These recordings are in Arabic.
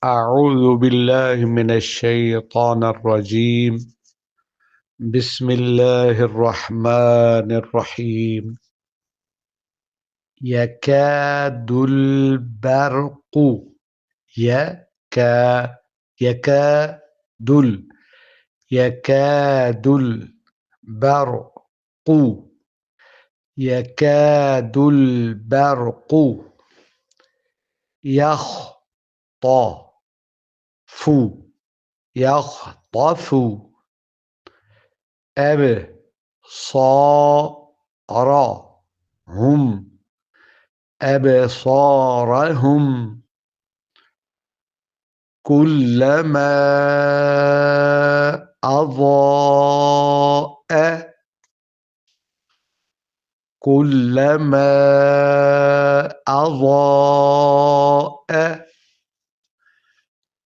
أعوذ بالله من الشيطان الرجيم. بسم الله الرحمن الرحيم. يكاد البرق يكا يكاد يكاد البرق يكاد البرق يخطف يخطف أبصارهم أبصارهم كلما أضاء كلما أضاء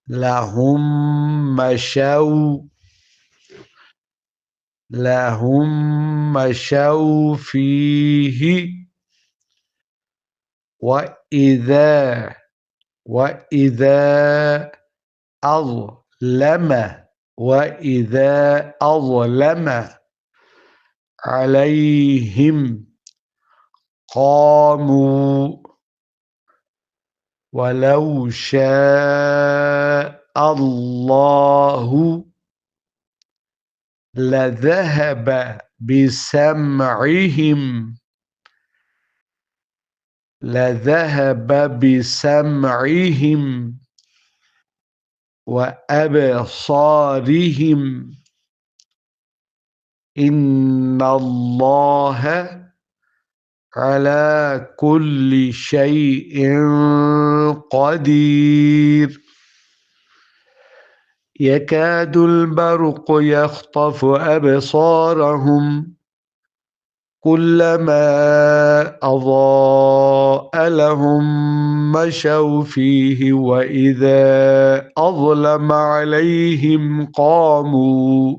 لهم مشوا فيه وإذا أظلم عليهم قاموا ولو شاء الله لذهب بسمعهم وأبصارهم إن الله على كل شيء قدير. يكاد البرق يخطف أبصارهم كلما أضاء لهم مشوا فيه وإذا أظلم عليهم قاموا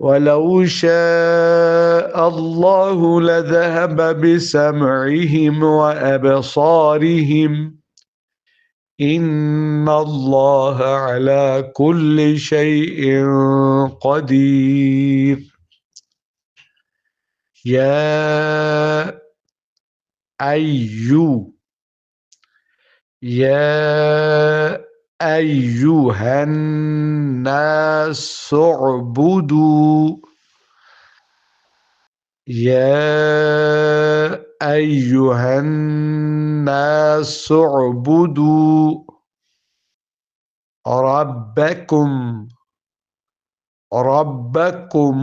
ولو شاء الله لذهب بسمعهم وأبصارهم إن الله على كل شيء قدير. يا أيها الناس اعبدوا ربكم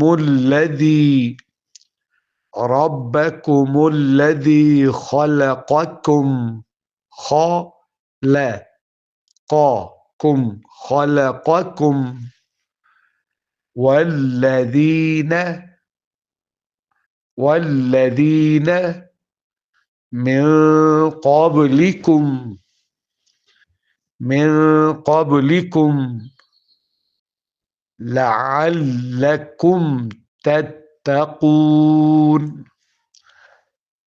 الذي خلقكم والذين من قبلكم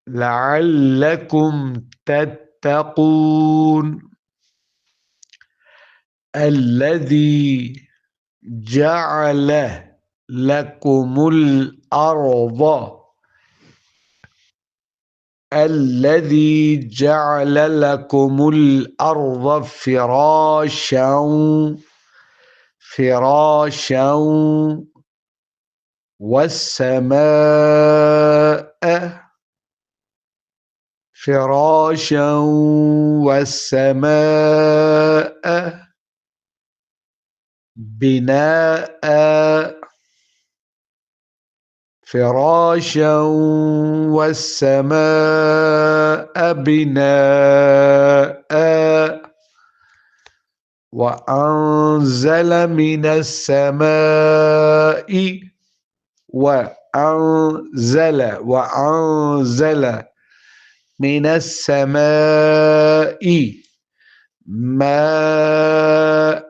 لعلكم تتقون الذي جعل لكم الأرض فراشا والسماء بناء وأنزل من السماء ماء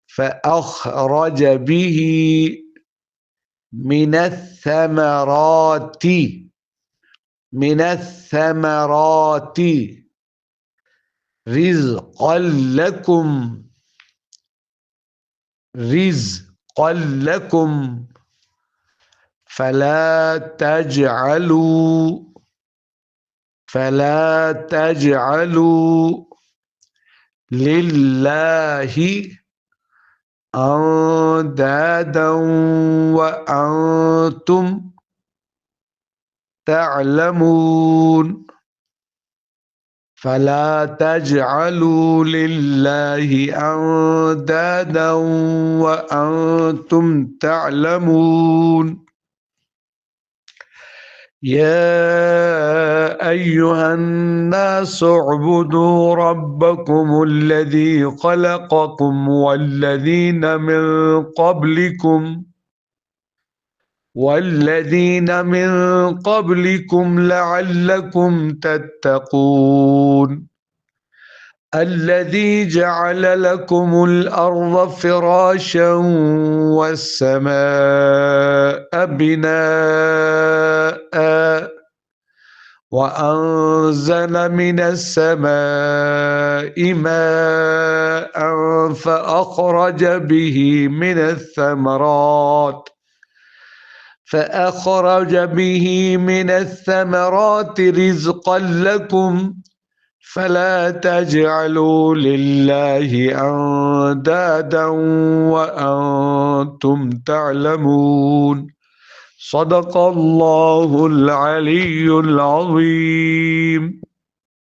فأخرج به من الثمرات من الثمرات رزقا لكم رزقا لكم فلا تجعلوا لله أندادا وأنتم تعلمون فلا تجعلوا لله أندادا وأنتم تعلمون يا أيها الناس اعبدوا ربكم الذي خلقكم والذين من قبلكم لعلكم تتقون الذي جعل لكم الأرض فراشا والسماء بناء وأنزل من السماء ماء فأخرج به من الثمرات رزقا لكم فلا تجعلوا لله أندادا وأنتم تعلمون صدق الله العلي العظيم.